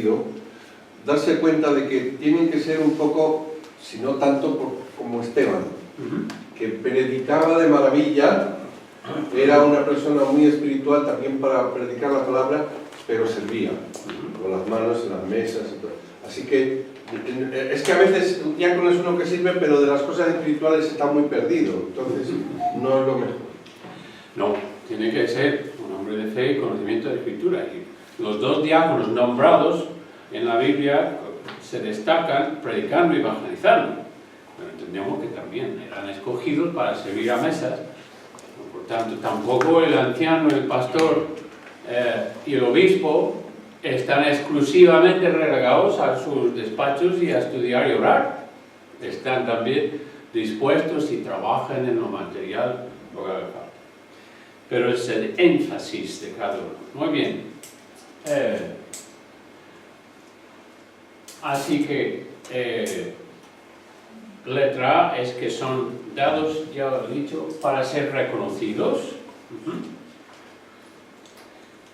perdido, darse cuenta de que tienen que ser un poco, si no tanto como Esteban, que predicaba de maravilla, era una persona muy espiritual también para predicar la palabra, pero servía con las manos en las mesas y todo. Así que es que a veces un diácono es uno que sirve, pero de las cosas espirituales está muy perdido, entonces no es lo mejor. No, tiene que ser un hombre de fe y conocimiento de escritura. Y los dos diáconos nombrados en la Biblia se destacan predicando y evangelizando. Pero entendemos que también eran escogidos para servir a mesas. Por tanto, tampoco el anciano, el pastor y el obispo están exclusivamente relegados a sus despachos y a estudiar y orar. Están también dispuestos y trabajan en lo material, lo que haga falta. Pero es el énfasis de cada uno. Muy bien. Así que letra A es que son dados, ya lo he dicho, para ser reconocidos.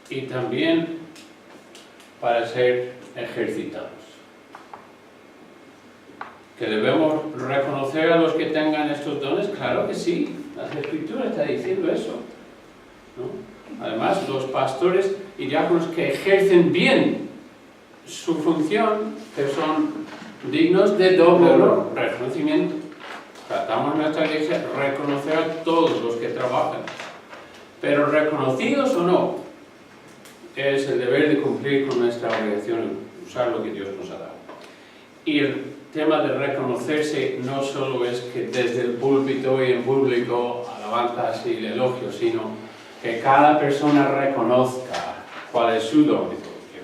Y también para ser ejercitados. ¿Que debemos reconocer a los que tengan estos dones? Claro que sí, las Escrituras están diciendo eso, ¿no? Además, los pastores y diáconos que ejercen bien su función, que son dignos de doble reconocimiento. Tratamos en nuestra iglesia de reconocer a todos los que trabajan, pero reconocidos o no, es el deber de cumplir con nuestra obligación, usar lo que Dios nos ha dado. Y el tema de reconocerse no solo es que desde el púlpito y en público alabanzas y elogios, sino que cada persona reconozca cuál es su don y todo lo que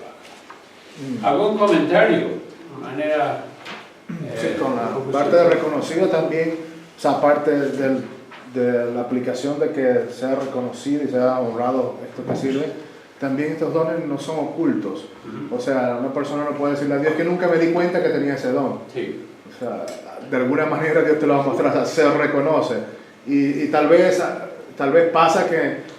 va. ¿Algún comentario? De manera... sí, con la parte de reconocido también, o sea, aparte de la aplicación de que sea reconocido y sea honrado esto que sirve, también estos dones no son ocultos. O sea, una persona no puede decirle a Dios que nunca me di cuenta que tenía ese don. Sí. O sea, de alguna manera Dios te lo va a mostrar, o sea, se reconoce. Y tal vez pasa que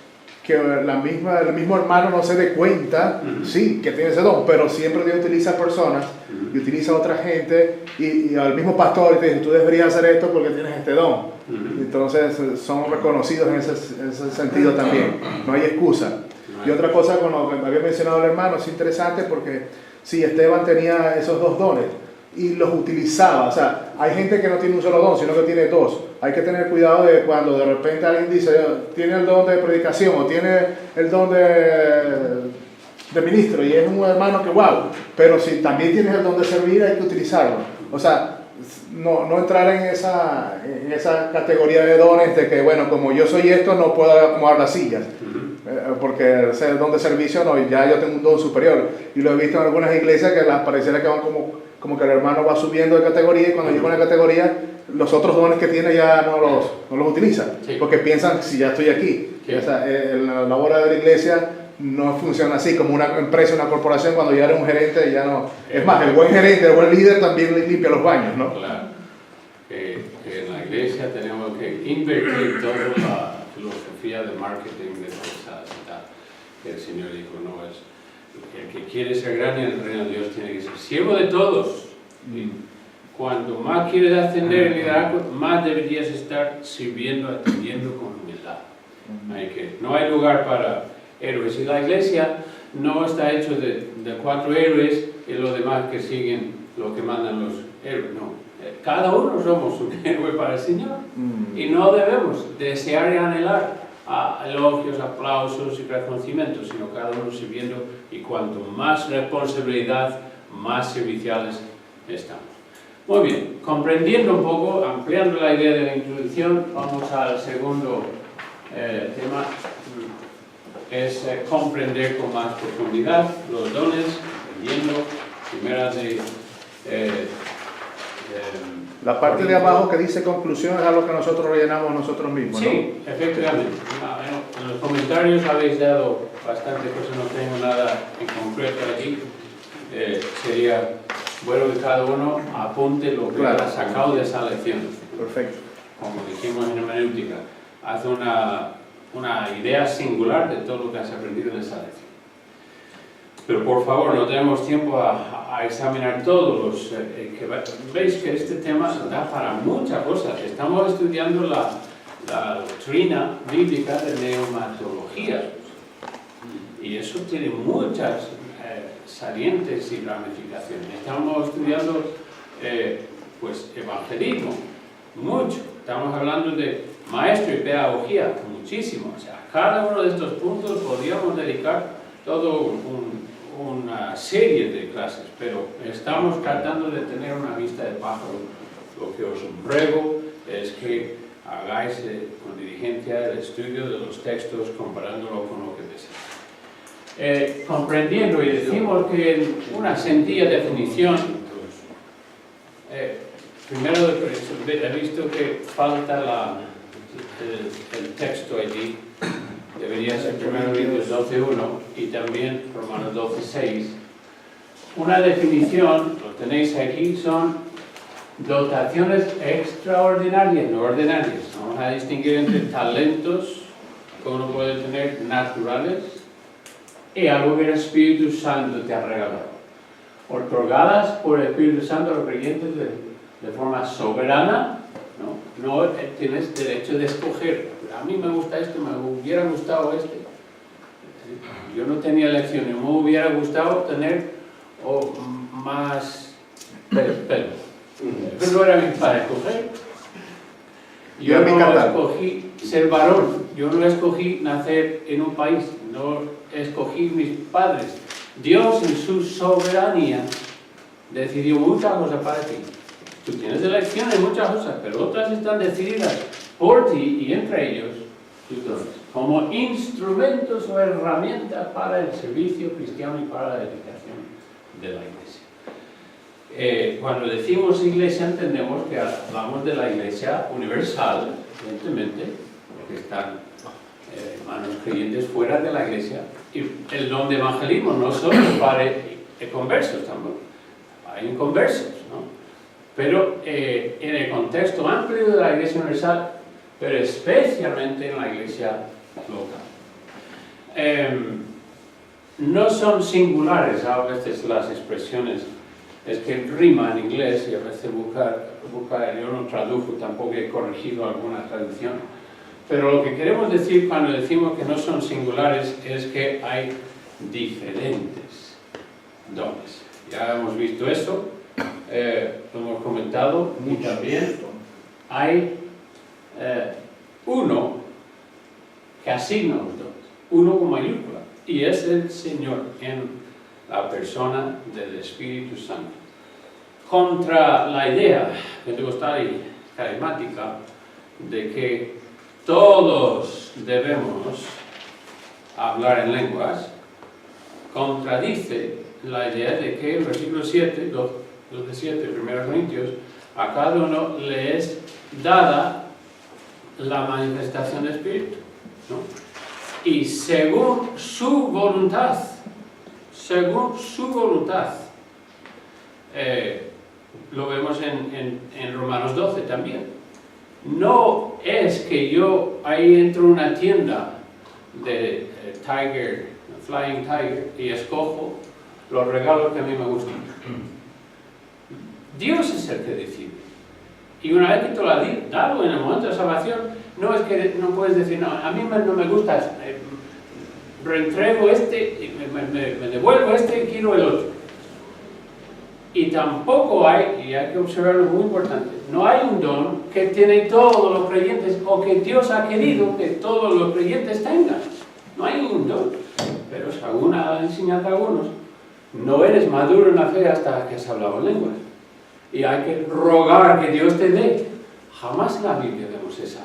el mismo hermano no se dé cuenta, sí, que tiene ese don, pero siempre Dios utiliza personas y utiliza a otra gente y al mismo pastor y te dice, tú deberías hacer esto porque tienes este don. Entonces son reconocidos en ese sentido también, no hay excusa. Y otra cosa con lo que había mencionado el hermano, es interesante porque sí, Esteban tenía esos dos dones y los utilizaba. O sea, hay gente que no tiene un solo don, sino que tiene dos. Hay que tener cuidado de cuando de repente alguien dice, tiene el don de predicación o tiene el don de ministro y es un hermano que wow, pero si también tienes el don de servir hay que utilizarlo. O sea, no entrar en esa categoría de dones de que bueno, como yo soy esto no puedo acomodar las sillas. Porque el don de servicio, no, ya yo tengo un don superior. Y lo he visto en algunas iglesias que las pareciera que van como que el hermano va subiendo de categoría y cuando llega a una categoría, los otros dones que tiene ya no los utiliza. Sí. Porque piensan, si ya estoy aquí. Sí. O sea, la obra de la iglesia no funciona así, como una empresa, una corporación, cuando ya eres un gerente ya no. Es más, el buen gerente, el buen líder también limpia los baños, ¿no? Claro. Que en la iglesia tenemos que invertir toda la filosofía de marketing de empresas y tal, que el Señor dijo, no es el que quiere ser grande en el reino de Dios tiene que ser siervo de todos. Y cuanto más quieres ascender en liderazgo, más deberías estar sirviendo, atendiendo con humildad. No hay lugar para héroes y la iglesia no está hecho de 4 héroes y los demás que siguen lo que mandan los héroes, no. Cada uno somos un héroe para el Señor y no debemos desear y anhelar elogios, aplausos y reconocimientos, sino cada uno sirviendo y cuanto más responsabilidad, más serviciales estamos. Muy bien, comprendiendo un poco, ampliando la idea de la introducción, vamos al segundo tema, es comprender con más profundidad los dones, entendiendo primera de... la parte de abajo que dice conclusión es algo que nosotros rellenamos nosotros mismos, ¿no? Sí, efectivamente. En los comentarios habéis dado bastante cosas, no tengo nada en concreto aquí. Sería bueno que cada uno apunte lo que ha sacado de esa lección. Perfecto. Como dijimos en hermenéutica, hace una idea singular de todo lo que has aprendido en esa lección. Pero por favor, no tenemos tiempo a examinar todos los... veis que este tema da para muchas cosas. Estamos estudiando la doctrina bíblica de neumatología. Y eso tiene muchas salientes y ramificaciones. Estamos estudiando pues, evangelismo, mucho. Estamos hablando de maestro y pedagogía, muchísimo. O sea, cada uno de estos puntos podríamos dedicar todo una serie de clases, pero estamos tratando de tener una vista de pájaro. Lo que os ruego es que hagáis con diligencia el estudio de los textos comparándolo con lo que deseáis. Comprendiendo, y decimos que en una sencilla definición, primero he visto que falta el texto allí. Debería ser 1 Corintios 12:1 y también Romanos 12:6. Una definición, lo tenéis aquí, son dotaciones extraordinarias, no ordinarias. Vamos a distinguir entre talentos que uno puede tener naturales y algo que el Espíritu Santo te ha regalado. Otorgadas por el Espíritu Santo a los creyentes de forma soberana. No tienes derecho de escoger. A mí me gusta esto, me hubiera gustado este. Yo no tenía elección, me hubiera gustado tener más pelo. Pero no era mi para escoger. Yo no escogí ser varón, yo no escogí nacer en un país, no escogí mis padres. Dios en su soberanía decidió muchas cosas para ti. Tú tienes elección en muchas cosas, pero otras están decididas por ti y entre ellos tus dones, como instrumentos o herramientas para el servicio cristiano y para la edificación de la iglesia. Cuando decimos iglesia entendemos que hablamos de la iglesia universal, evidentemente, porque están hermanos creyentes fuera de la iglesia, y el don de evangelismo no solo para conversos tampoco, hay inconversos, ¿no? Pero en el contexto amplio de la Iglesia Universal, pero especialmente en la Iglesia local. No son singulares a veces las expresiones, es que rima en inglés y a veces buscar, yo no tradujo, tampoco he corregido alguna traducción, pero lo que queremos decir cuando decimos que no son singulares es que hay diferentes dones. Ya hemos visto eso. Lo hemos comentado y también hay uno que asigna los dones, uno con mayúscula, y es el Señor en la persona del Espíritu Santo. Contra la idea pentecostal y carismática de que todos debemos hablar en lenguas, contradice la idea de que el versículo 7, 12:7, 1 Corintios, a cada uno le es dada la manifestación del Espíritu, ¿no? Y según su voluntad, lo vemos en Romanos 12 también. No es que yo ahí entro en una tienda de Flying Tiger, y escojo los regalos que a mí me gustan. Dios es el que decide. Y una vez que te lo ha dado en el momento de salvación, no es que no puedes decir, no, a mí no me gusta, reentrego este, me devuelvo este y quiero el otro. Y tampoco hay, y hay que observar algo muy importante, no hay un don que tiene todos los creyentes o que Dios ha querido que todos los creyentes tengan. No hay un don. Pero según ha enseñado a algunos, no eres maduro en la fe hasta que has hablado en lenguas. Y hay que rogar que Dios te dé. Jamás en la Biblia vemos ese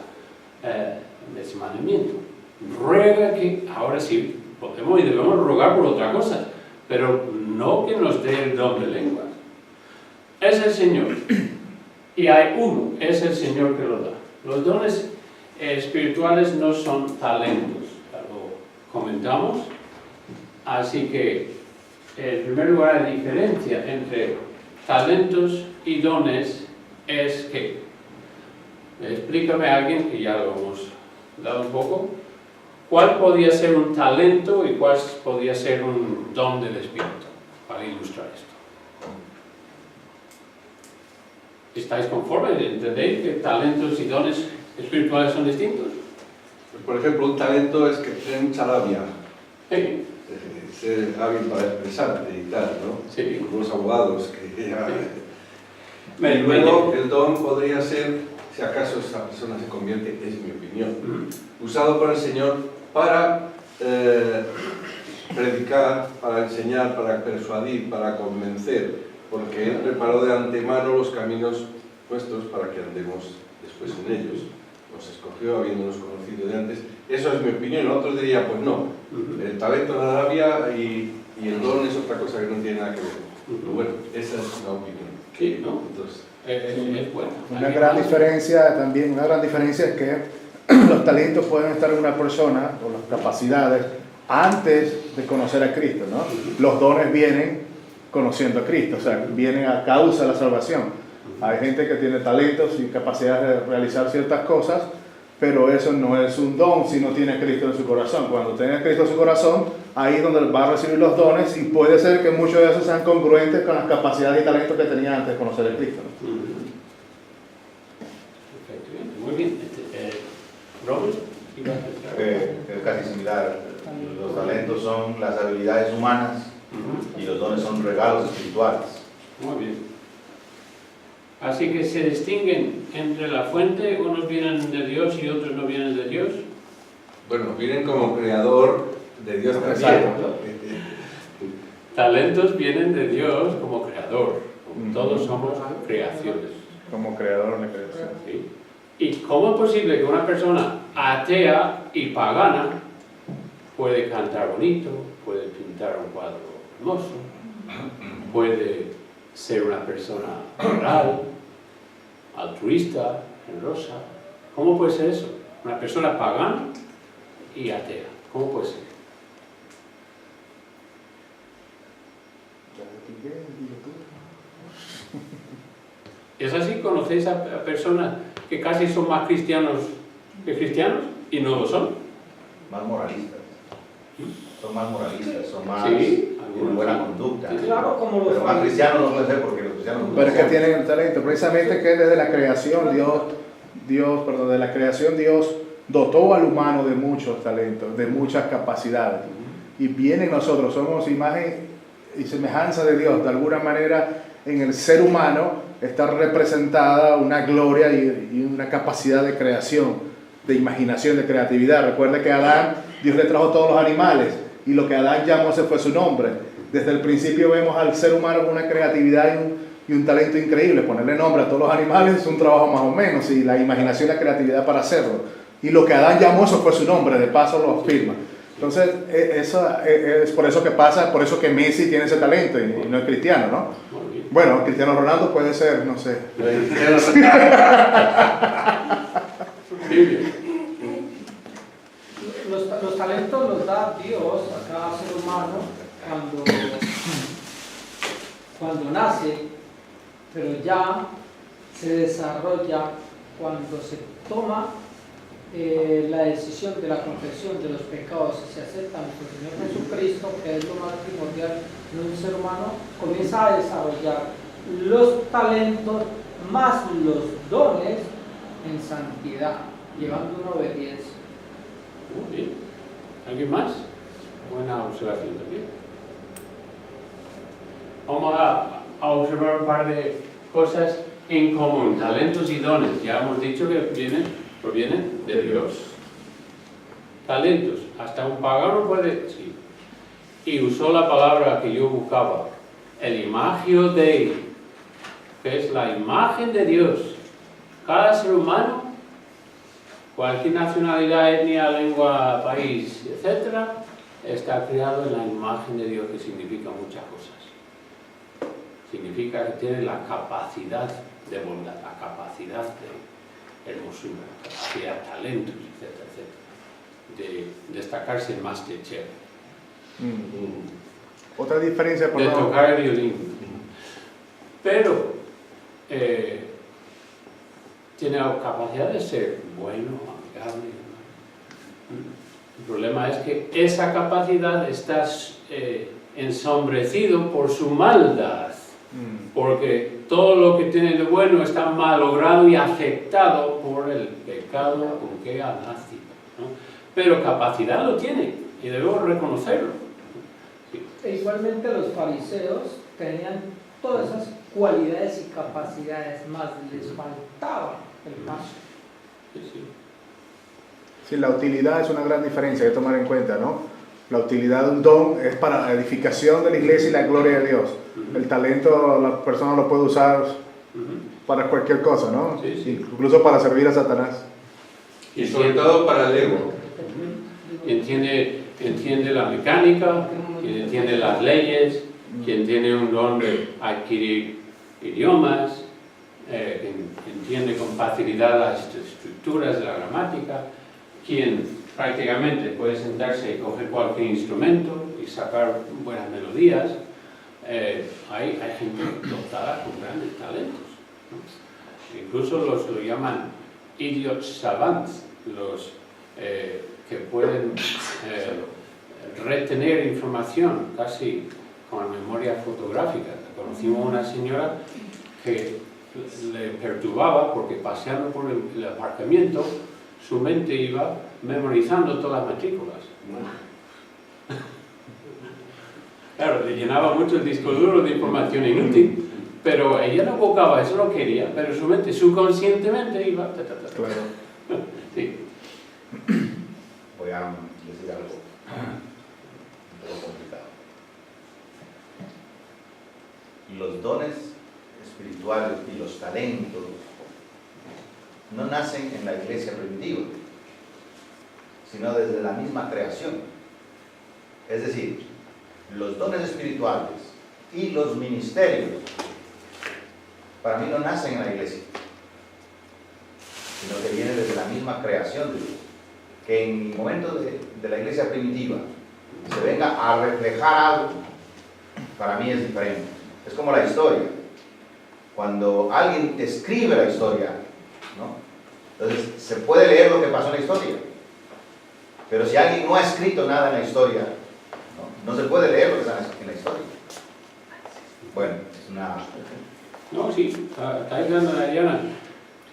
mandamiento. Ruega que, ahora sí, podemos y debemos rogar por otra cosa, pero no que nos dé el don de lenguas. Es el Señor. Y hay uno, es el Señor que lo da. Los dones espirituales no son talentos, lo comentamos. Así que, en primer lugar, la diferencia entre talentos y dones es que, explícame a alguien, que ya lo hemos dado un poco, cuál podía ser un talento y cuál podría ser un don del Espíritu, para ilustrar esto. ¿Estáis conformes? ¿Entendéis que talentos y dones espirituales son distintos? Pues, por ejemplo, un talento es que tiene mucha labia, Sí. ser hábil para expresarte y tal, ¿no? Sí. Algunos abogados que ya... Me- Y luego el don podría ser, si acaso esa persona se convierte, es mi opinión, usado por el Señor para predicar, para enseñar, para persuadir, para convencer, porque Él preparó de antemano los caminos nuestros para que andemos después en ellos. Nos escogió habiéndonos conocido de antes. Eso es mi opinión. Otros dirían, pues no, el talento no la labia y el don es otra cosa que no tiene nada que ver. Pero bueno, esa es una opinión. Sí, ¿no? Entonces, Es bueno. Una gran diferencia también, una gran diferencia es que los talentos pueden estar en una persona, o las capacidades, antes de conocer a Cristo, ¿no? Los dones vienen conociendo a Cristo, o sea, vienen a causa de la salvación. Hay gente que tiene talentos y capacidades de realizar ciertas cosas, pero eso no es un don si no tiene a Cristo en su corazón. Cuando tiene a Cristo en su corazón, ahí es donde va a recibir los dones, y puede ser que muchos de esos sean congruentes con las capacidades y talentos que tenía antes de conocer a Cristo, ¿no? Perfecto, muy bien. Robert, ¿ibas a decir? Es casi similar. Los talentos son las habilidades humanas y los dones son regalos espirituales. Muy bien. Así que se distinguen entre la fuente, unos vienen de Dios y otros no vienen de Dios. bueno, vienen como creador de Dios también. Exacto. Talentos vienen de Dios como creador. Todos somos creaciones. Como creador de creación. ¿Sí? ¿Y cómo es posible que una persona atea y pagana puede cantar bonito, puede pintar un cuadro hermoso, puede ser una persona moral, altruista, generosa? ¿Cómo puede ser eso? Una persona pagana y atea. ¿Cómo puede ser? ¿Es así? ¿Conocéis a personas que casi son más cristianos que cristianos y no lo son? Más moralistas. Son más moralistas, son más Sí, con buena conducta. Sí, sí. Claro, como los Pero más cristianos no pueden ser porque los cristianos no Pero es que son. tienen el talento, precisamente que desde la creación Dios dotó al humano de muchos talentos, de muchas capacidades. Y viene en nosotros, somos imagen y semejanza de Dios. De alguna manera, en el ser humano está representada una gloria y una capacidad de creación, de imaginación, de creatividad. Recuerda que a Adán, Dios le trajo todos los animales, y lo que Adán llamó ese fue su nombre. Desde el principio vemos al ser humano con una creatividad y un talento increíble. Ponerle nombre a todos los animales es un trabajo más o menos, y la imaginación y la creatividad para hacerlo. Y lo que Adán llamó, eso fue su nombre, de paso lo firma. Entonces, eso es por eso que pasa, por eso que Messi tiene ese talento y no es cristiano, ¿no? Muy bien. Bueno, Cristiano Ronaldo puede ser, no sé. Sí, bien. Los talentos los da Dios a cada ser humano cuando nace, pero ya se desarrolla cuando se toma la decisión de la confesión de los pecados y se acepta a nuestro Señor Jesucristo, que es lo más primordial en un ser humano. Comienza a desarrollar los talentos más los dones en santidad, llevando una obediencia. Muy bien. ¿Alguien más? Buena observación también. Vamos a observar un par de cosas en común. Talentos y dones. Ya hemos dicho que provienen de Dios. Talentos. Hasta un pagano puede... Sí. Y usó la palabra que yo buscaba. El imagio Dei, que es la imagen de Dios. Cada ser humano, cualquier nacionalidad, etnia, lengua, país, etc., está creado en la imagen de Dios, que significa muchas cosas. Significa que tiene la capacidad de bondad, la capacidad de hermosura, la capacidad de talentos, etcétera, etcétera, de destacarse más de chévere, Otra diferencia, por de favor. tocar el violín. Pero tiene la capacidad de ser bueno, amigable. El problema es que esa capacidad está ensombrecido por su maldad, porque todo lo que tiene de bueno está malogrado y afectado por el pecado con que ha nacido, ¿no? Pero capacidad lo tiene y debemos reconocerlo. Sí. E igualmente los fariseos tenían todas esas cualidades y capacidades, más les faltaba el paso. Sí, sí. Sí, la utilidad es una gran diferencia que tomar en cuenta, ¿no? La utilidad de un don es para la edificación de la iglesia y la gloria de Dios. El talento la persona lo puede usar para cualquier cosa, ¿no? Sí, sí. Incluso para servir a Satanás. Y sobre todo para el ego. Entiende la mecánica, quien entiende las leyes, quien tiene un don de adquirir idiomas, entiende con facilidad las estructuras de la gramática, quien prácticamente puede sentarse y coger cualquier instrumento y sacar buenas melodías. Hay gente dotada con grandes talentos, ¿no? Incluso lo llaman idiots savants, los que pueden retener información casi con memoria fotográfica. Conocimos una señora que le perturbaba porque paseando por el aparcamiento su mente iba memorizando todas las matrículas. Claro, le llenaba mucho el disco duro de información inútil, pero ella no buscaba, eso no quería, pero su mente subconscientemente iba... Claro. Sí. Voy a decir algo un poco complicado. Los dones espirituales y los talentos no nacen en la iglesia primitiva, sino desde la misma creación. Es decir, los dones espirituales y los ministerios para mí no nacen en la iglesia, sino que vienen desde la misma creación de Dios. Que en el momento de la iglesia primitiva se venga a reflejar algo, para mí es diferente. Es como la historia. Cuando alguien escribe la historia, ¿no? Entonces se puede leer lo que pasó en la historia. Pero si alguien no ha escrito nada en la historia, no se puede leer lo que está en la historia. Bueno, es una... No, sí, está ayudando a Diana.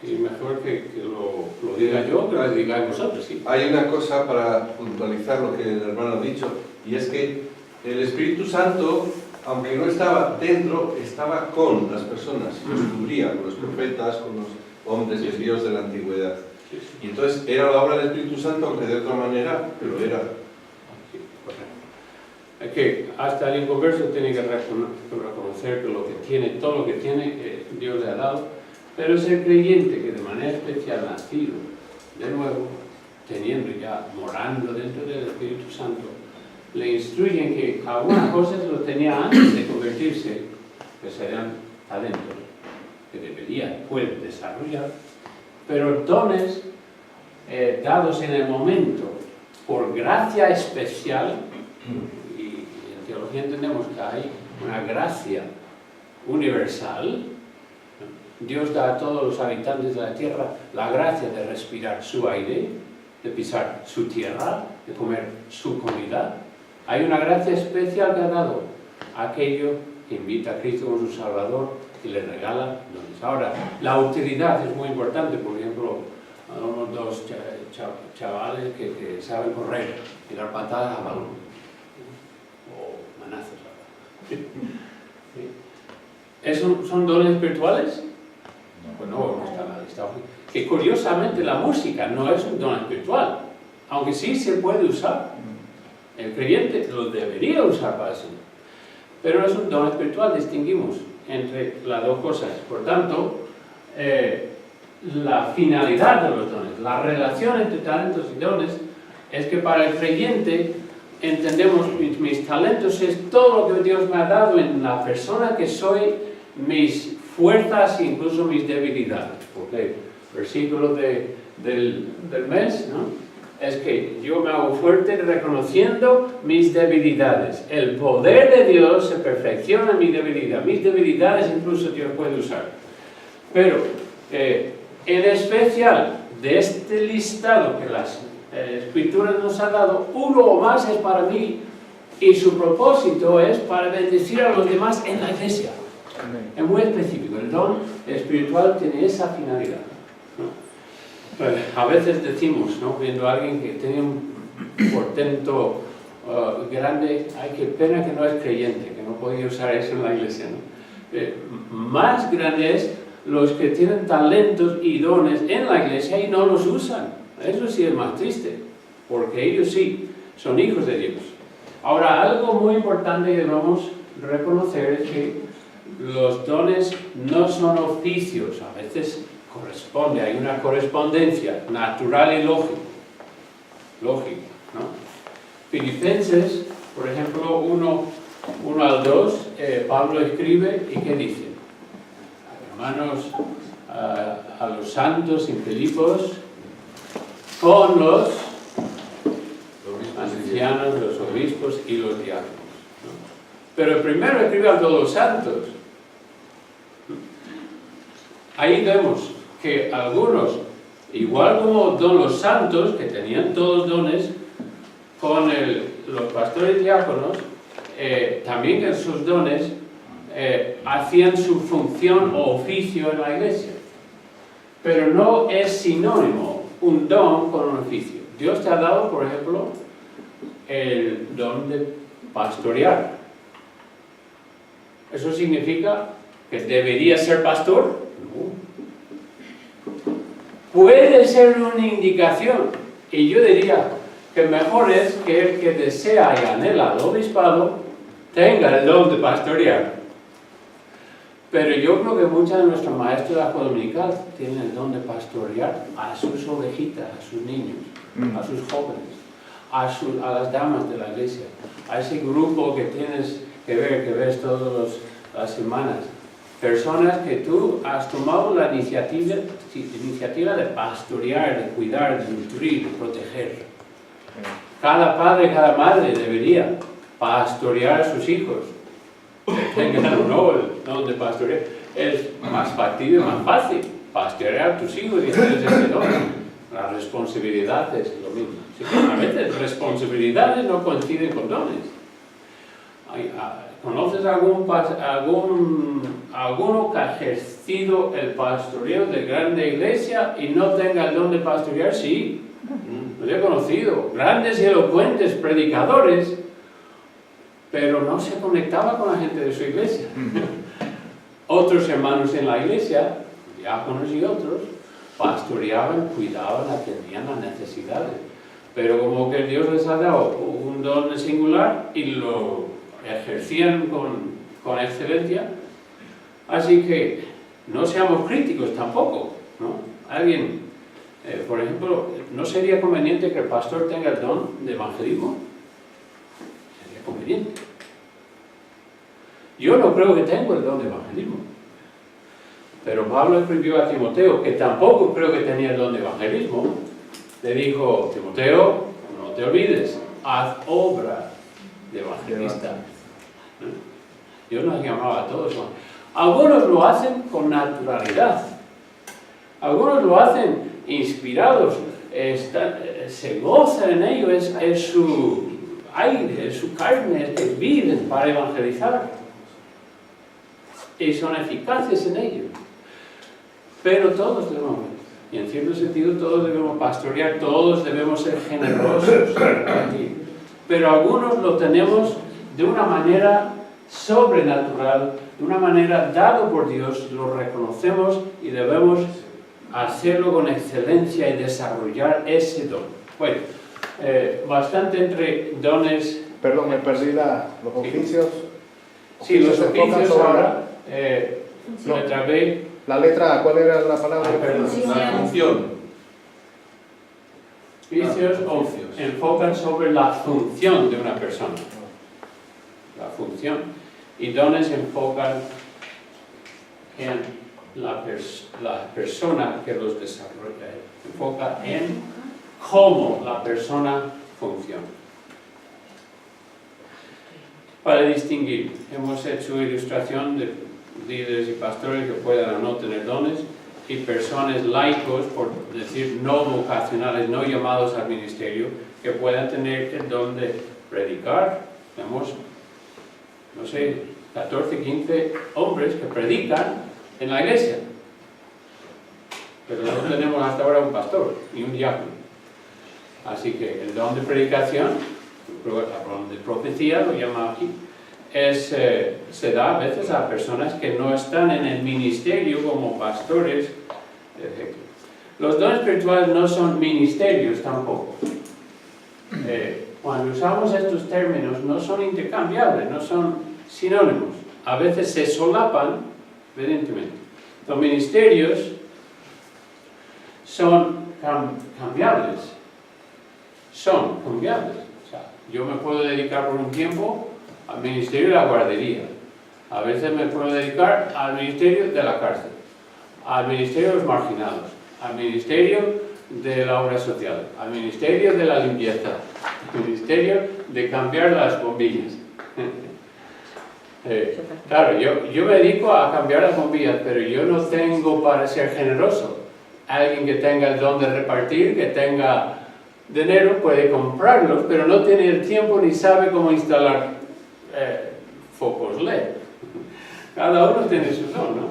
Sí, mejor que lo diga yo que lo digáis vosotros, sí. Hay una cosa para puntualizar lo que el hermano ha dicho, y es que el Espíritu Santo, aunque no estaba dentro, estaba con las personas, los cubría, con los profetas, con los hombres de Dios de la antigüedad. Y entonces era la obra del Espíritu Santo, aunque de otra manera, pero era. Es que hasta el inconverso tiene que reconocer que lo que tiene, todo lo que tiene, Dios le ha dado. Pero es el creyente que de manera especial, nacido de nuevo, teniendo ya, morando dentro del Espíritu Santo, le instruyen que algunas cosas lo tenía antes de convertirse, que serían talentos, que debería después desarrollar, pero dones dados en el momento por gracia especial, y en teología entendemos que hay una gracia universal. Dios da a todos los habitantes de la tierra la gracia de respirar su aire, de pisar su tierra, de comer su comida. Hay una gracia especial que ha dado a aquello que invita a Cristo como su Salvador y le regala dones. Ahora, la utilidad es muy importante. Por ejemplo, unos dos chavales que saben correr y dar patadas a balón o manazos. ¿Esos son dones espirituales? Pues no está mal. Que curiosamente la música no es un don espiritual, aunque sí se puede usar. El creyente lo debería usar para eso, pero no es un don espiritual. Distinguimos entre las dos cosas. Por tanto, la finalidad de los dones, la relación entre talentos y dones, es que para el creyente entendemos mis talentos es todo lo que Dios me ha dado en la persona que soy, mis fuerzas e incluso mis debilidades. Porque el versículo del mes, ¿no?, es que yo me hago fuerte reconociendo mis debilidades. El poder de Dios se perfecciona en mi debilidad. Mis debilidades incluso Dios puede usar. Pero en especial de este listado que las Escritura nos ha dado, uno o más es para mí, y su propósito es para bendecir a los demás en la iglesia. Es muy específico, el don espiritual tiene esa finalidad, ¿no? A veces decimos, ¿no? Viendo a alguien que tiene un portento grande, ay, qué pena que no es creyente, que no podía usar eso en la iglesia, ¿no? Más grandes los que tienen talentos y dones en la iglesia y no los usan. Eso sí es más triste, porque ellos sí son hijos de Dios. Ahora, algo muy importante que debemos reconocer es que los dones no son oficios, a veces corresponde, hay una correspondencia natural y lógica, ¿no? Filipenses, por ejemplo, 1 al 2, Pablo escribe, ¿y qué dice? Hermanos, a los santos en Filipos, con los ancianos, los obispos y los diáconos, ¿no? Pero primero escribe a todos los santos. Ahí vemos que algunos, igual como los santos, que tenían todos dones, con los pastores y diáconos, también en sus dones hacían su función o oficio en la iglesia. Pero no es sinónimo un don con un oficio. Dios te ha dado, por ejemplo, el don de pastorear. ¿Eso significa que deberías ser pastor? No. Puede ser una indicación, y yo diría que mejor es que el que desea y anhela el obispado tenga el don de pastorear. Pero yo creo que muchos de nuestros maestros de la escuela dominical tienen el don de pastorear a sus ovejitas, a sus niños, a sus jóvenes, a las damas de la iglesia, a ese grupo que tienes que ver, que ves todas las semanas. Personas que tú has tomado la iniciativa de pastorear, de cuidar, de nutrir, de proteger. Cada padre, cada madre debería pastorear a sus hijos. Que tengan o no el don de pastorear. Es más factible, más fácil pastorear a tus hijos y hacerles ese don. La responsabilidad es lo mismo. Así que a veces responsabilidades no coinciden con dones. ¿Conoces alguno que ha ejercido el pastoreo de grande iglesia y no tenga el don de pastorear? Sí, los he conocido. Grandes y elocuentes predicadores, pero no se conectaba con la gente de su iglesia. Otros hermanos en la iglesia, diáconos y otros, pastoreaban, cuidaban, atendían las necesidades. Pero como que Dios les ha dado un don singular y lo ejercían con excelencia. Así que no seamos críticos tampoco, ¿no? Alguien, por ejemplo, ¿no sería conveniente que el pastor tenga el don de evangelismo? Sería conveniente. Yo no creo que tengo el don de evangelismo. Pero Pablo escribió a Timoteo, que tampoco creo que tenía el don de evangelismo. Le dijo, Timoteo, no te olvides, haz obra de evangelista. Dios nos llamaba a todos. Algunos lo hacen con naturalidad. Algunos lo hacen inspirados. Se gozan en ello. Es su aire, es su carne, es que viven para evangelizar. Y son eficaces en ello. Pero todos debemos, y en cierto sentido todos debemos pastorear, todos debemos ser generosos. Pero algunos lo tenemos de una manera sobrenatural, de una manera dado por Dios, lo reconocemos y debemos hacerlo con excelencia y desarrollar ese don. Bueno, bastante entre dones. Perdón, me perdí los oficios. Sí, los oficios ahora, no. me trabé. La letra, ¿cuál era la palabra? La función. Oficios enfocan sobre la función de una persona. La función. Y dones enfocan en la persona que los desarrolla. Enfoca en cómo la persona funciona. Para distinguir, hemos hecho ilustración de líderes y pastores que puedan o no tener dones. y personas laicos, por decir no vocacionales, no llamados al ministerio, que puedan tener el don de predicar. Tenemos, no sé, 14, 15 hombres que predican en la iglesia, pero no tenemos hasta ahora un pastor ni un diácono. Así que el don de predicación, el don de profecía, lo llama aquí, se da a veces a personas que no están en el ministerio como pastores, etc. Los dones espirituales no son ministerios tampoco. Cuando usamos estos términos no son intercambiables, no son sinónimos. A veces se solapan, evidentemente. Los ministerios son cambiables. Son cambiables. O sea, yo me puedo dedicar por un tiempo al ministerio de la guardería. A veces me puedo dedicar al ministerio de la cárcel, al ministerio de los marginados, al ministerio de la obra social, al ministerio de la limpieza, al ministerio de cambiar las bombillas. Claro, yo me dedico a cambiar las bombillas, pero yo no tengo para ser generoso. Alguien que tenga el don de repartir, que tenga dinero, puede comprarlos, pero no tiene el tiempo ni sabe cómo instalar focos LED. Cada uno tiene su don, ¿no?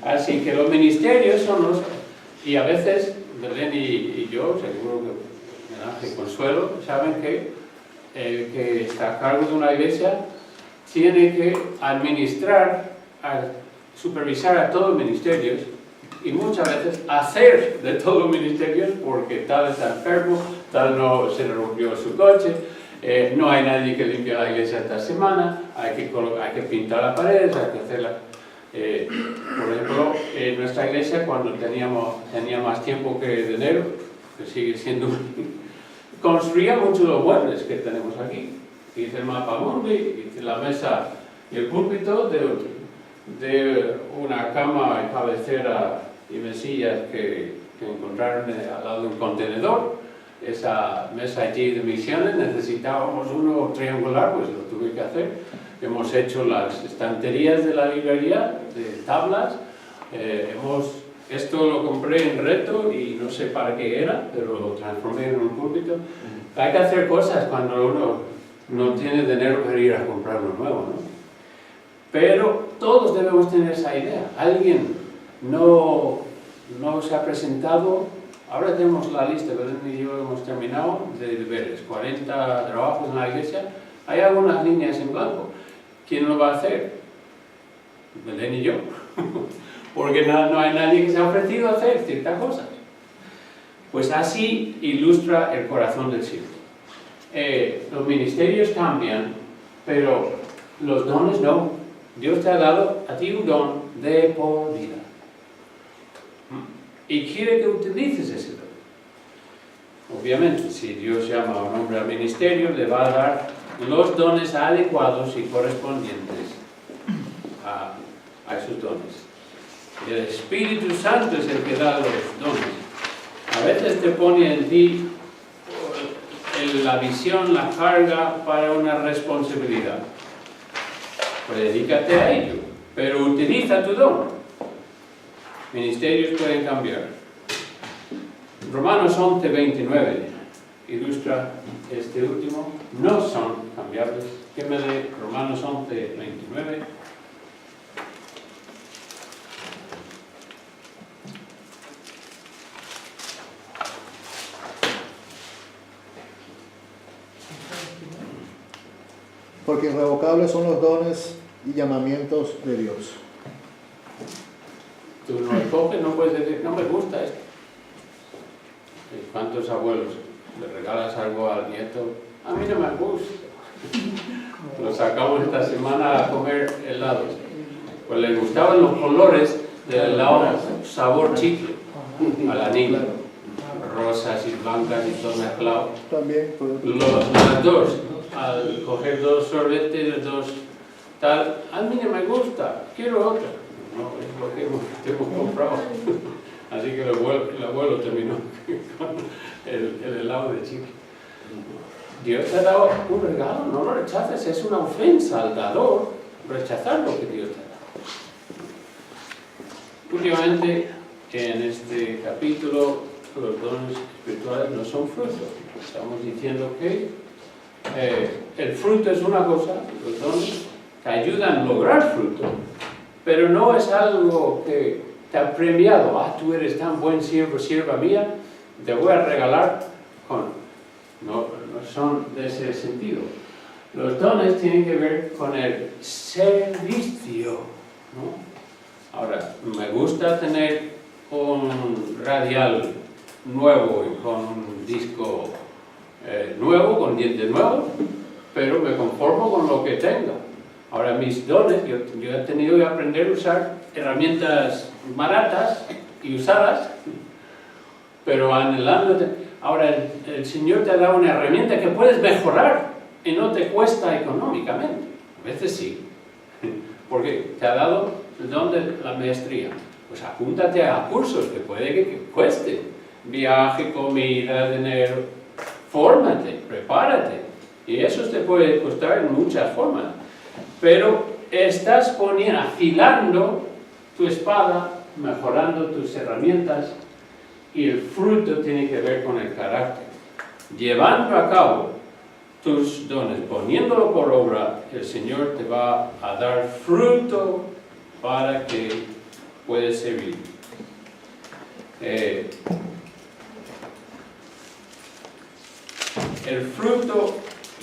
Así que los ministerios son los... Y a veces, Belén y yo, seguro que Consuelo, saben que el que está a cargo de una iglesia tiene que administrar, supervisar a todos los ministerios y muchas veces hacer de todos los ministerios porque tal está enfermo, tal no se le rompió su coche, no hay nadie que limpie la iglesia esta semana, hay que pintar las paredes, hay que hacerla. Por ejemplo, en nuestra iglesia, cuando tenía más tiempo que dinero, que sigue siendo, construía muchos de los muebles que tenemos aquí. Hice el mapa mundi, hice la mesa y el púlpito de una cama y cabecera y mesillas que encontraron al lado de un contenedor. Esa mesa allí de misiones necesitábamos uno triangular, pues lo tuve que hacer. Hemos hecho las estanterías de la librería de tablas. Esto lo compré en Reto y no sé para qué era, pero lo transformé en un púlpito. Hay que hacer cosas cuando uno no tiene dinero para ir a comprar lo nuevo, ¿no? Pero todos debemos tener esa idea. Alguien no se ha presentado. Ahora tenemos la lista, Belén y yo hemos terminado de deberes, 40 trabajos en la iglesia. Hay algunas líneas en blanco. ¿Quién lo va a hacer? Belén y yo. Porque no hay nadie que se ha ofrecido a hacer ciertas cosas. Pues así ilustra el corazón del siervo. Los ministerios cambian, pero los dones no. Dios te ha dado a ti un don de por vida. Y quiere que utilices ese don. Obviamente, si Dios llama a un hombre al ministerio, le va a dar los dones adecuados y correspondientes a esos dones. El Espíritu Santo es el que da los dones. A veces te pone en ti la visión, la carga para una responsabilidad. Pues dedícate a ello, pero utiliza tu don. Ministerios pueden cambiar. Romanos 11:29 ilustra este último. No son cambiables. ¿Qué me lee? Romanos 11:29. Porque irrevocables son los dones y llamamientos de Dios. Tú no escoges, no puedes decir, no me gusta esto. ¿Cuántos abuelos le regalas algo al nieto? A mí no me gusta. Lo sacamos esta semana a comer helados. Pues le gustaban los colores del helado sabor chicle a la niña. Rosas y blancas y todo mezclado. También. Las dos, al coger dos sorbetes, dos tal, a mí no me gusta, quiero otra. No, es lo que hemos comprado. Así que el abuelo terminó con el helado de chicle. Dios te ha dado un regalo, no lo rechaces, es una ofensa al dador rechazar lo que Dios te ha dado. Últimamente en este capítulo los dones espirituales no son frutos. Estamos diciendo que el fruto es una cosa, los dones te ayudan a lograr fruto, pero no es algo que te ha premiado. Ah, tú eres tan buen siervo, sierva mía, te voy a regalar con... No son de ese sentido. Los dones tienen que ver con el servicio, ¿no? Ahora, me gusta tener un radial nuevo y con un disco nuevo, con dientes nuevos, pero me conformo con lo que tenga. Ahora, mis dones, yo he tenido que aprender a usar herramientas baratas y usadas, pero anhelándote. Ahora, el Señor te ha dado una herramienta que puedes mejorar y no te cuesta económicamente. A veces sí, porque te ha dado el don de la maestría. Pues apúntate a cursos que puede que cueste. Viaje, comida, dinero. Fórmate, prepárate. Y eso te puede costar en muchas formas. Pero estás afilando tu espada, mejorando tus herramientas, y el fruto tiene que ver con el carácter. Llevando a cabo tus dones, poniéndolo por obra, el Señor te va a dar fruto para que puedas servir. El fruto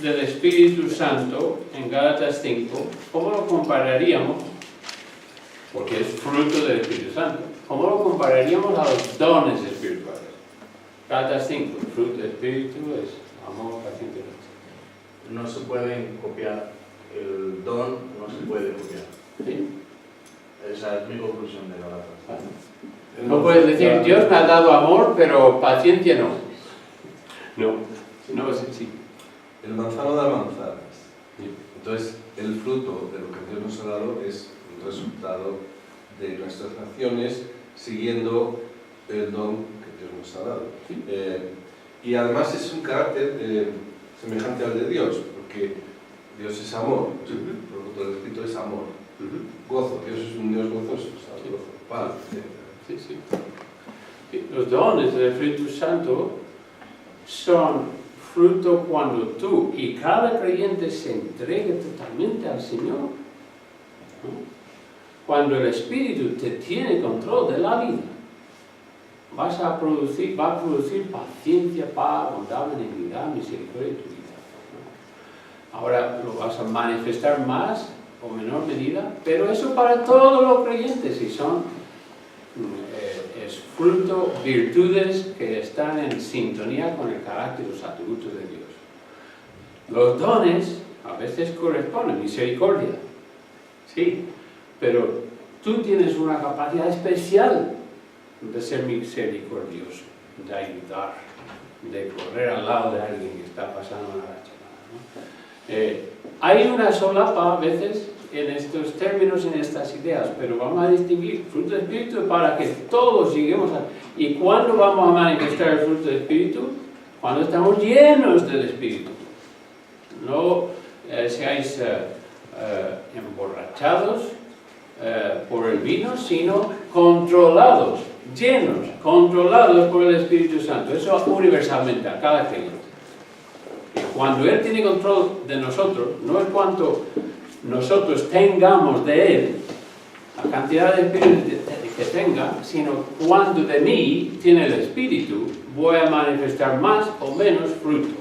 del Espíritu Santo en Gálatas 5, ¿cómo lo compararíamos? Porque es fruto del Espíritu Santo. ¿Cómo lo compararíamos a los dones espirituales? Gálatas 5, el fruto del Espíritu es amor, paciencia. No se pueden copiar. El don no se puede copiar. ¿Sí? Esa es mi conclusión de Gálatas. No puedes decir, Dios me ha dado amor, pero paciencia no. No es así. El manzano da manzanas. Entonces, el fruto de lo que Dios nos ha dado es el resultado de nuestras acciones siguiendo el don que Dios nos ha dado. Y además es un carácter semejante al de Dios, porque Dios es amor, por lo tanto el Espíritu es amor. Gozo, Dios es un Dios gozoso, ¿sabes? Gozo, paz, etc. Sí. Los dones del Espíritu Santo son fruto cuando tú y cada creyente se entregue totalmente al Señor, ¿no? Cuando el Espíritu te tiene control de la vida, va a producir paciencia, paz, bondad, benignidad, misericordia en tu vida, ¿no? Ahora lo vas a manifestar más o menor medida, pero eso para todos los creyentes, y son es fruto, virtudes que están en sintonía con el carácter y los atributos de Dios. Los dones a veces corresponden, misericordia, sí, pero tú tienes una capacidad especial de ser misericordioso, de ayudar, de correr al lado de alguien que está pasando una racha, ¿no? Hay una solapa a veces en estos términos, en estas ideas, pero vamos a distinguir fruto del Espíritu para que todos lleguemos a... ¿Y cuándo vamos a manifestar el fruto del Espíritu? Cuando estamos llenos del Espíritu. No seáis emborrachados por el vino, sino controlados, llenos, controlados por el Espíritu Santo. Eso universalmente, a cada creyente. Y cuando Él tiene control de nosotros, no es cuanto nosotros tengamos de Él, la cantidad de espíritu que tenga, sino cuando de mí tiene el Espíritu, voy a manifestar más o menos fruto.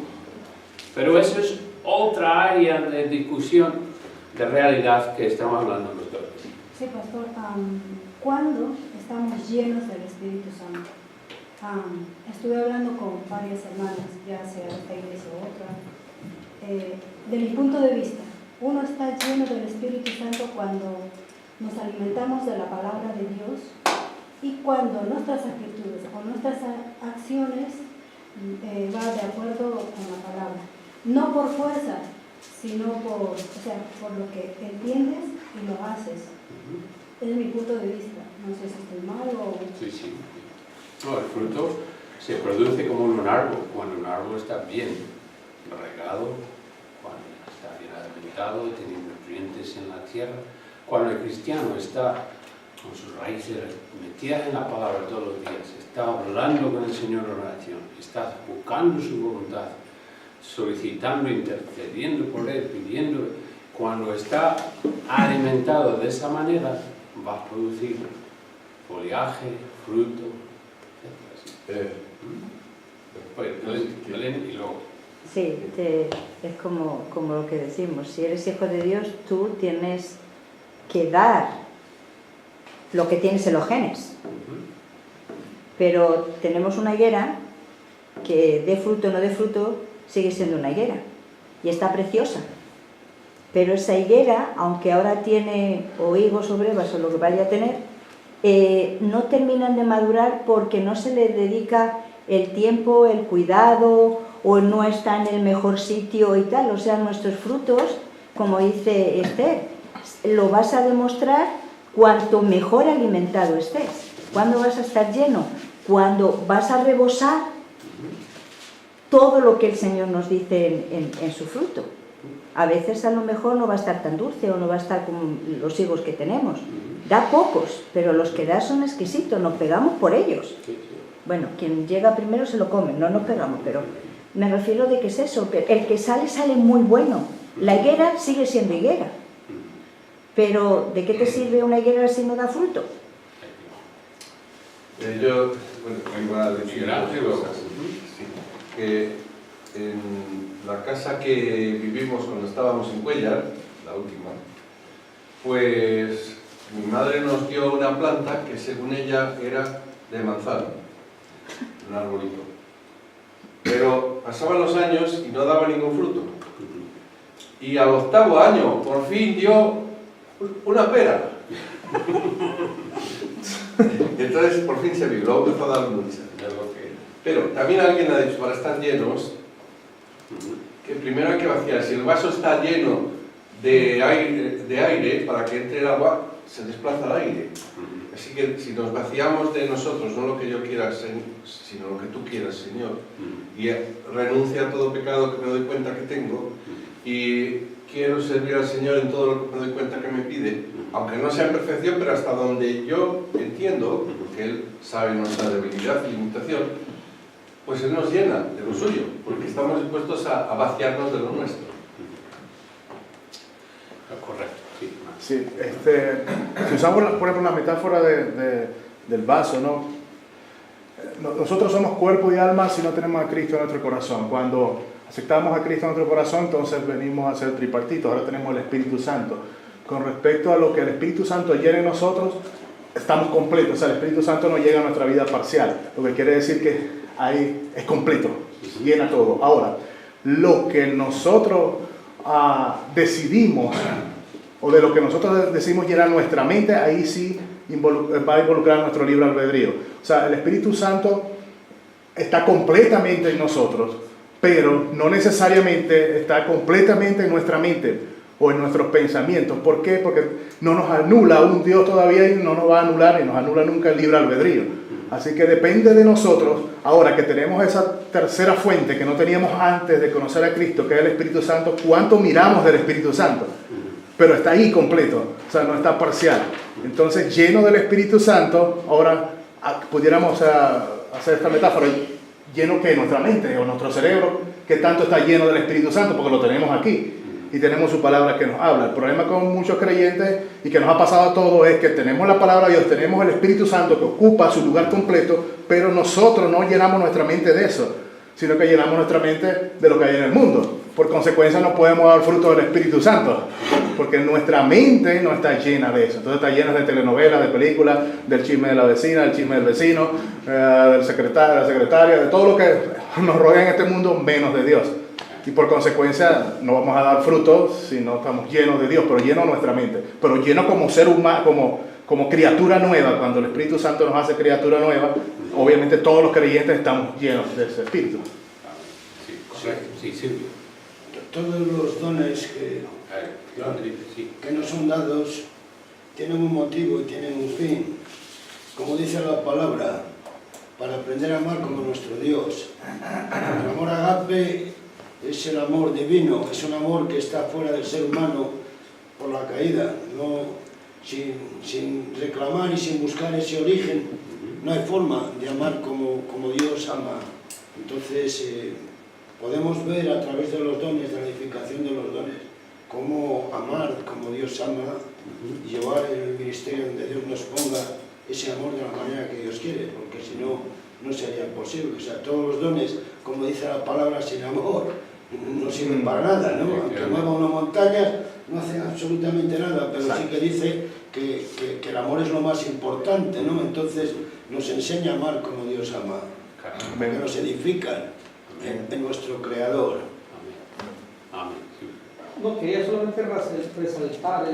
Pero eso es otra área de discusión de realidad que estamos hablando nosotros. Sí, pastor, ¿cuándo estamos llenos del Espíritu Santo? Estuve hablando con varias hermanas, ya sea de esta iglesia u otra. De mi punto de vista, uno está lleno del Espíritu Santo cuando nos alimentamos de la palabra de Dios y cuando nuestras actitudes o nuestras acciones van de acuerdo con la palabra. No por fuerza, sino por lo que entiendes y lo haces. Es mi punto de vista. No sé si estoy mal o... Sí. No, el fruto se produce como en un árbol, cuando un árbol está bien regado, cuando está bien alimentado, tiene nutrientes en la tierra. Cuando el cristiano está con sus raíces metidas en la palabra todos los días, está hablando con el Señor en oración, está buscando su voluntad, solicitando, intercediendo por Él, pidiendo, cuando está alimentado de esa manera, va a producir follaje, fruto, etc. Después, Belén y luego. Sí, es como lo que decimos, si eres hijo de Dios, tú tienes que dar lo que tienes en los genes. Pero tenemos una higuera que dé fruto o no dé fruto, sigue siendo una higuera y está preciosa. Pero esa higuera, aunque ahora tiene o higos o brevas o lo que vaya a tener, no terminan de madurar porque no se le dedica el tiempo, el cuidado, o no está en el mejor sitio y tal. O sea, nuestros frutos, como dice Esther, lo vas a demostrar cuanto mejor alimentado estés. ¿Cuándo vas a estar lleno? Cuando vas a rebosar todo lo que el Señor nos dice en su fruto. A veces a lo mejor no va a estar tan dulce o no va a estar como los higos que tenemos. Da pocos, pero los que da son exquisitos, nos pegamos por ellos. Bueno, quien llega primero se lo come, no nos pegamos, pero me refiero de que es eso, el que sale, sale muy bueno. La higuera sigue siendo higuera, pero ¿de qué te sirve una higuera si no da fruto? Yo, bueno, iba a decir dos cosas. Sí, que en la casa que vivimos cuando estábamos en Cuellar, la última, pues mi madre nos dio una planta que según ella era de manzana, un arbolito. Pero pasaban los años y no daba ningún fruto. Y al 8º año, por fin dio una pera. Entonces, por fin se vio, luego empezó a dar mucha. Pero también alguien ha dicho, para estar llenos, que primero hay que vaciar. Si el vaso está lleno de aire, para que entre el agua, se desplaza el aire. Así que si nos vaciamos de nosotros, no lo que yo quiera, sino lo que tú quieras, Señor, y renuncio a todo pecado que me doy cuenta que tengo, y quiero servir al Señor en todo lo que me doy cuenta que me pide, aunque no sea en perfección, pero hasta donde yo entiendo, que Él sabe nuestra debilidad y limitación, pues Él nos llena de lo suyo, porque estamos dispuestos a vaciarnos de lo nuestro. Correcto. Sí, si usamos, por ejemplo, la metáfora del vaso, ¿no? Nosotros somos cuerpo y alma si no tenemos a Cristo en nuestro corazón. Cuando aceptamos a Cristo en nuestro corazón, entonces venimos a ser tripartitos. Ahora tenemos el Espíritu Santo. Con respecto a lo que el Espíritu Santo llena en nosotros, estamos completos. O sea, el Espíritu Santo no llega a nuestra vida parcial. Lo que quiere decir que ahí es completo, llena todo. Ahora, lo que nosotros decidimos, o de lo que nosotros decimos llenar nuestra mente, ahí sí va a involucrar nuestro libre albedrío. O sea, el Espíritu Santo está completamente en nosotros, pero no necesariamente está completamente en nuestra mente o en nuestros pensamientos. ¿Por qué? Porque no nos anula un Dios todavía y no nos va a anular y nos anula nunca el libre albedrío. Así que depende de nosotros, ahora que tenemos esa tercera fuente que no teníamos antes de conocer a Cristo, que es el Espíritu Santo, ¿cuánto miramos del Espíritu Santo? Pero está ahí completo, o sea, no está parcial. Entonces, lleno del Espíritu Santo, ahora pudiéramos hacer esta metáfora, lleno que nuestra mente o nuestro cerebro, que tanto está lleno del Espíritu Santo, porque lo tenemos aquí y tenemos su palabra que nos habla. El problema con muchos creyentes y que nos ha pasado a todos es que tenemos la palabra de Dios, tenemos el Espíritu Santo que ocupa su lugar completo, pero nosotros no llenamos nuestra mente de eso, sino que llenamos nuestra mente de lo que hay en el mundo. Por consecuencia no podemos dar fruto del Espíritu Santo, porque nuestra mente no está llena de eso. Entonces está llena de telenovelas, de películas, del chisme de la vecina, del chisme del vecino, del secretario, de la secretaria, de todo lo que nos rodea en este mundo, menos de Dios. Y por consecuencia no vamos a dar fruto si no estamos llenos de Dios, pero llenos nuestra mente, pero llenos como ser humano, como criatura nueva. Cuando el Espíritu Santo nos hace criatura nueva, obviamente todos los creyentes estamos llenos de ese Espíritu. Sí, correcto. Sí, Silvio. Todos los dones que nos son dados tienen un motivo y tienen un fin. Como dice la palabra, para aprender a amar como nuestro Dios. El amor agape es el amor divino, es un amor que está fuera del ser humano por la caída. sin reclamar y sin buscar ese origen, no hay forma de amar como Dios ama. Entonces, podemos ver a través de los dones, de la edificación de los dones, cómo amar como Dios ama y llevar el ministerio donde Dios nos ponga ese amor de la manera que Dios quiere, porque si no, no sería posible. O sea, todos los dones, como dice la palabra, sin amor, no sirven para nada, ¿no? Aunque mueva una montaña, no hacen absolutamente nada, pero sí que dice que el amor es lo más importante, ¿no? Entonces, nos enseña a amar como Dios ama, que nos edifican en nuestro Creador. Amén. No, quería solamente resaltar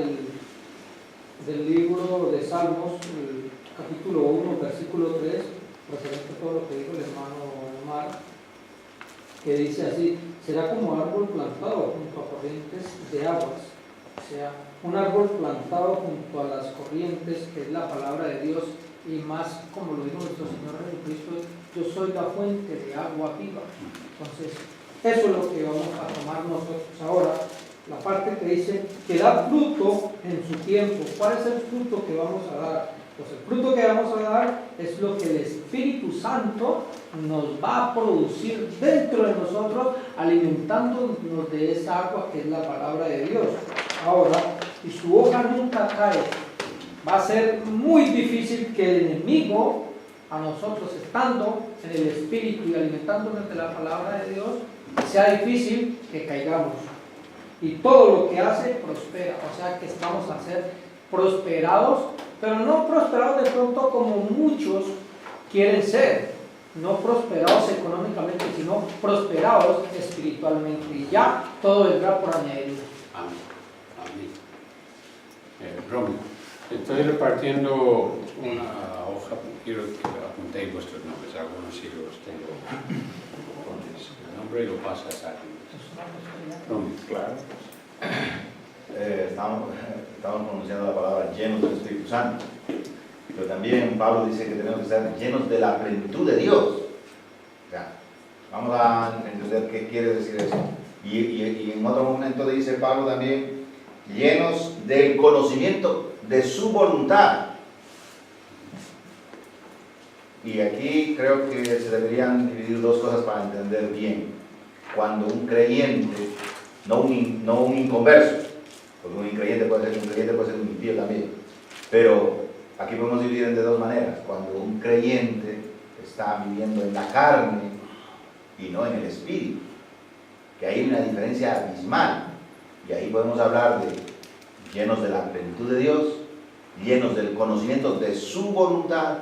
del libro de Salmos, el capítulo 1, versículo 3, referente a todo lo que dijo el hermano Omar, que dice así: será como árbol plantado junto a corrientes de aguas. O sea, un árbol plantado junto a las corrientes, que es la palabra de Dios, y más como lo dijo nuestro Señor Jesucristo: yo soy la fuente de agua viva. Entonces, eso es lo que vamos a tomar nosotros ahora. La parte que dice que da fruto en su tiempo. ¿Cuál es el fruto que vamos a dar? Pues el fruto que vamos a dar es lo que el Espíritu Santo nos va a producir dentro de nosotros, alimentándonos de esa agua que es la palabra de Dios. Ahora, y su hoja nunca cae. Va a ser muy difícil que el enemigo, a nosotros estando en el Espíritu y alimentándonos de la palabra de Dios, sea difícil que caigamos. Y todo lo que hace prospera, o sea que vamos a ser prosperados, pero no prosperados de pronto como muchos quieren ser, no prosperados económicamente, sino prosperados espiritualmente, y ya todo vendrá por añadidura. Amén. Romeo, estoy repartiendo una hoja, quiero que apuntéis vuestros nombres, algunos sí los tengo. Pones el nombre y lo pasas a alguien. Romeo. Claro. Estamos pronunciando la palabra llenos del Espíritu Santo, pero también Pablo dice que tenemos que estar llenos de la plenitud de Dios. O sea, vamos a entender qué quiere decir eso. Y en otro momento dice Pablo también, llenos del conocimiento de su voluntad. Y aquí creo que se deberían dividir dos cosas para entender bien. Cuando un creyente, no un inconverso, porque un increyente puede ser un creyente, puede ser un impío también, pero aquí podemos dividir de dos maneras. Cuando un creyente está viviendo en la carne y no en el espíritu, que hay una diferencia abismal, y ahí podemos hablar de llenos de la plenitud de Dios, llenos del conocimiento de su voluntad,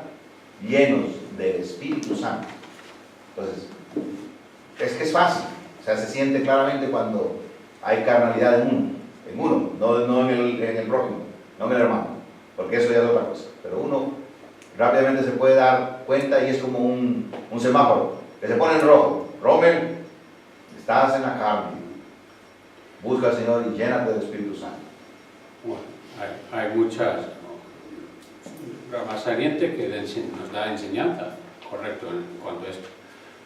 llenos del Espíritu Santo. Entonces, es que es fácil, o sea, se siente claramente cuando hay carnalidad en uno, no en el prójimo, no en el hermano, porque eso ya es otra cosa. Pero uno rápidamente se puede dar cuenta y es como un semáforo, que se pone en rojo. Rommel, estás en la carne, busca al Señor y llénate del Espíritu Santo. Bueno, hay muchas ramas salientes que nos da enseñanza, correcto, en cuanto a esto.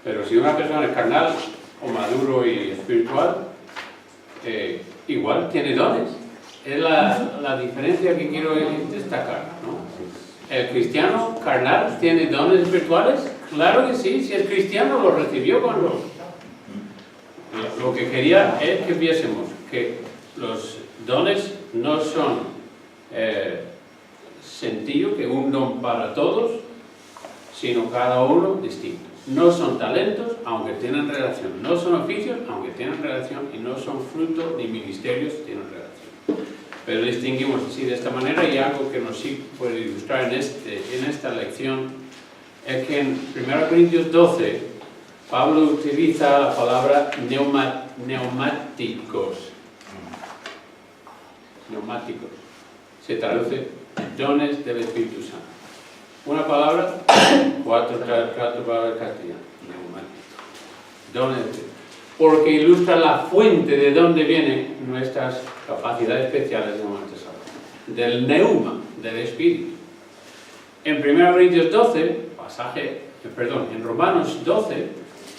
Pero si una persona es carnal o maduro y espiritual, igual tiene dones. Es la diferencia que quiero destacar, ¿no? ¿El cristiano carnal tiene dones espirituales? Claro que sí, si es cristiano lo recibió cuando... Lo que quería es que viésemos que los dones no son sencillo, que un don para todos, sino cada uno distinto. No son talentos, aunque tienen relación. No son oficios, aunque tienen relación. Y no son fruto ni ministerios, tienen relación. Pero distinguimos así de esta manera, y algo que nos sí puede ilustrar en esta lección es que en 1 Corintios 12 Pablo utiliza la palabra neumáticos. Neumáticos. Se traduce dones del Espíritu Santo. Una palabra, cuatro palabras castellanas. Neumáticos. Dones. Porque ilustra la fuente de donde vienen nuestras capacidades especiales de nuestra salud. Del neuma, del Espíritu. En 1 Corintios 12, en Romanos 12,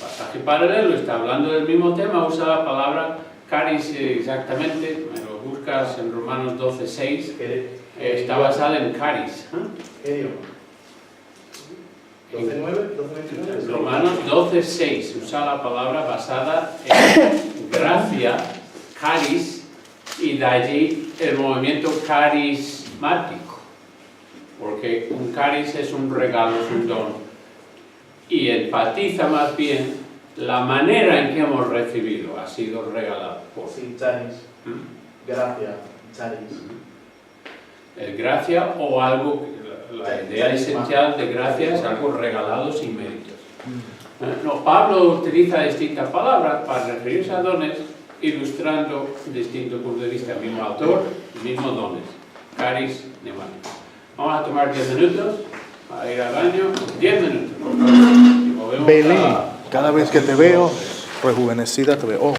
pasaje paralelo, está hablando del mismo tema, usa la palabra caris exactamente, me lo buscas en Romanos 12, 6. está basada en caris. ¿Qué idioma? 12.9, 12.29. Romanos 12.6 usa la palabra basada en gracia, caris, y de allí el movimiento carismático, porque un caris es un regalo, es un don, y enfatiza más bien la manera en que hemos recibido, ha sido regalado por Sí, charis. Gracia, charis. el gracia o algo, la idea esencial de gracia es algo regalado sin méritos. No, Pablo utiliza distintas palabras para referirse a dones, ilustrando distintos puntos de vista, el mismo autor, mismos dones, caris, neumático. Vamos a tomar 10 minutos, a ir al baño, 10 minutos. Y volvemos Belén, a- cada vez que te veo, rejuvenecida te veo.